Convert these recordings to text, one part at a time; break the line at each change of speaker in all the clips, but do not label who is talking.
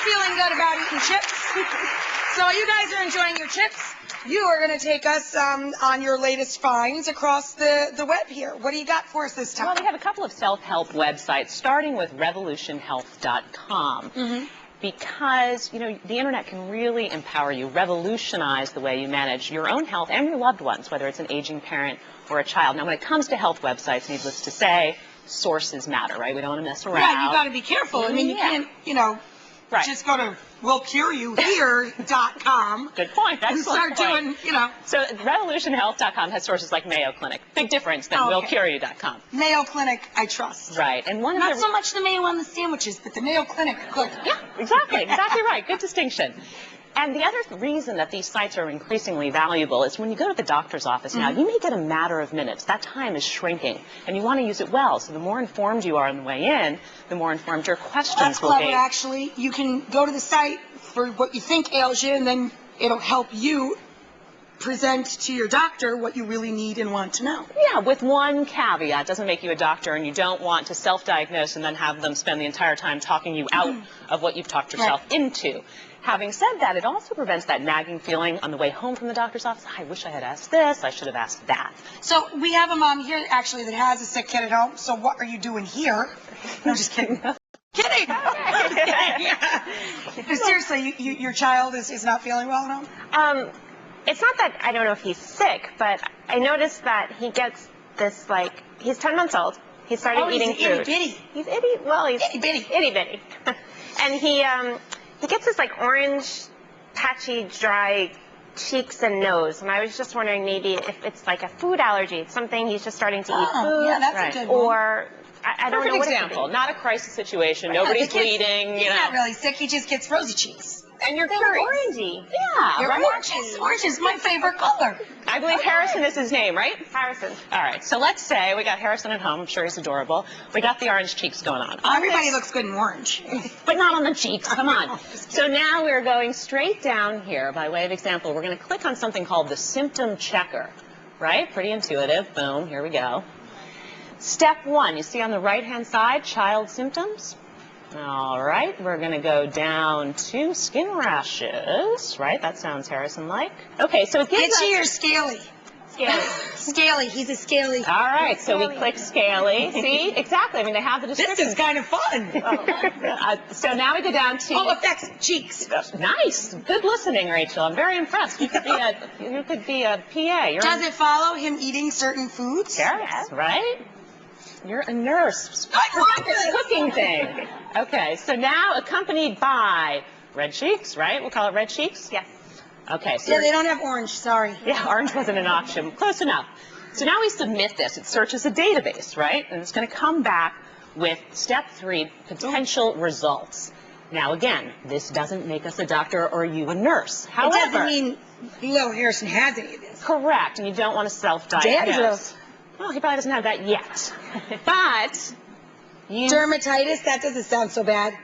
feeling good about eating chips. So you guys are enjoying your chips. You are going to take us on your latest finds across the web here. What do you got for us this time?
Well, we have a couple of self-help websites, starting with revolutionhealth.com. Because, you know, the internet can really empower you, revolutionize the way you manage your own health and your loved ones, whether it's an aging parent or a child. Now, when it comes to health websites, needless to say, sources matter, right? We don't want to mess around.
Yeah, you got to be careful. I mean, you can't, you know, just go to willcureyouhere.com.
Good point.
And start doing, you know.
So revolutionhealth.com has sources like Mayo Clinic. Big difference than willcureyou.com.
Mayo Clinic, I trust.
Right. And one
Not
of the...
so much the Mayo on the sandwiches, but the Mayo Clinic. Good.
Yeah, exactly. Exactly right. Good distinction. And the other reason that these sites are increasingly valuable is when you go to the doctor's office now, you may get a matter of minutes. That time is shrinking, and you want to use it well. So the more informed you are on the way in, the more informed your questions will be.
That's clever, actually. You can go to the site for what you think ails you, and then it'll help you present to your doctor what you really need and want to know.
Yeah, with one caveat. It doesn't make you a doctor, and you don't want to self-diagnose and then have them spend the entire time talking you out of what you've talked yourself into. Having said that, it also prevents that nagging feeling on the way home from the doctor's office. I wish I had asked this. I should have asked that.
So we have a mom here, actually, that has a sick kid at home. So what are you doing here? No, just kidding. Kidding. Seriously, your child is not feeling well at home?
It's not that I don't know if he's sick, but I noticed that he gets this, like, he's 10 months old. He started eating food.
Itty-bitty.
He's itty, well, he's
itty-bitty.
Itty-bitty. And he gets this, like, orange, patchy, dry cheeks and nose. And I was just wondering maybe if it's, like, a food allergy. It's something he's just starting to eat food.
Yeah, that's a good one.
Or... I don't know what
example, not a crisis situation. Nobody's bleeding.
He's not really sick. He just gets rosy cheeks.
And you're
They're
curious.
orangey.
Yeah,
You're
right?
Orange is my favorite color.
I believe Harrison is his name, right?
Harrison.
All right. So let's say we got Harrison at home. I'm sure he's adorable. We got the orange cheeks going on.
Everybody looks good in orange.
But not on the cheeks. Come on. So now we're going straight down here. By way of example, we're going to click on something called the symptom checker. Right? Pretty intuitive. Boom. Here we go. Step 1, you see on the right-hand side, child symptoms. All right, we're going to go down to skin rashes, right? That sounds Harrison-like. Okay, so it gives us...
Itchy or scaly?
Scaly.
Scaly, he's a scaly.
All right, so we click scaly. See? Exactly. I mean, they have the description.
This is kind of fun.
So now we go down to...
Oh, affects cheeks.
Nice. Good listening, Rachel. I'm very impressed. You could be a PA.
Does it follow him eating certain foods?
Yes, right? You're a nurse.
I love this
Cooking thing. Okay, so now accompanied by red cheeks, right? We'll call it red cheeks?
Yes.
Okay. So
yeah, they don't have orange, sorry.
Yeah, orange wasn't an option. Close enough. So now we submit this. It searches a database, right? And it's going to come back with step 3, potential results. Now, again, this doesn't make us a doctor or you a nurse. However,
it doesn't mean little Harrison has any of this.
Correct, and you don't want to self-diagnose. Well, he probably doesn't have that yet. But
dermatitis, that doesn't sound so bad.
All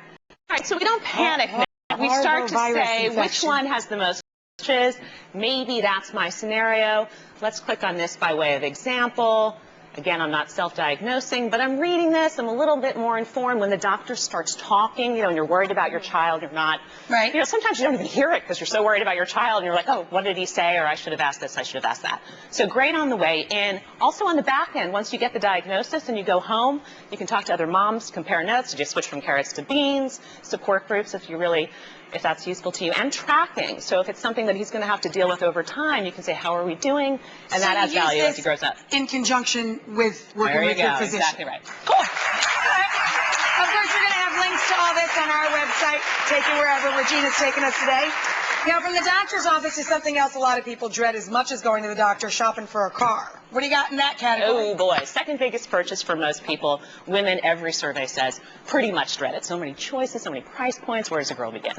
right, so we don't panic now. We start to say which one has the most patches. Maybe that's my scenario. Let's click on this by way of example. Again, I'm not self-diagnosing, but I'm reading this. I'm a little bit more informed. When the doctor starts talking, you know, and you're worried about your child, you're not.
Right.
You know, sometimes you don't even hear it because you're so worried about your child, and you're like, oh, what did he say? Or I should have asked this, I should have asked that. So great on the way in. Also on the back end, once you get the diagnosis and you go home, you can talk to other moms, compare notes. Did you switch from carrots to beans? Support groups if that's useful to you, and tracking. So if it's something that he's going to have to deal with over time, you can say, how are we doing? And that adds value as he grows up.
In conjunction with working with your physician.
Exactly right.
Cool. Of course, we're going to have links to all this on our website. Take you wherever Regina's taking us today. Now, from the doctor's office is something else a lot of people dread as much as going to the doctor shopping for a car. What do you got in that category?
Oh, boy. Second biggest purchase for most people. Women, every survey says, pretty much dread it. So many choices, so many price points. Where does a girl begin?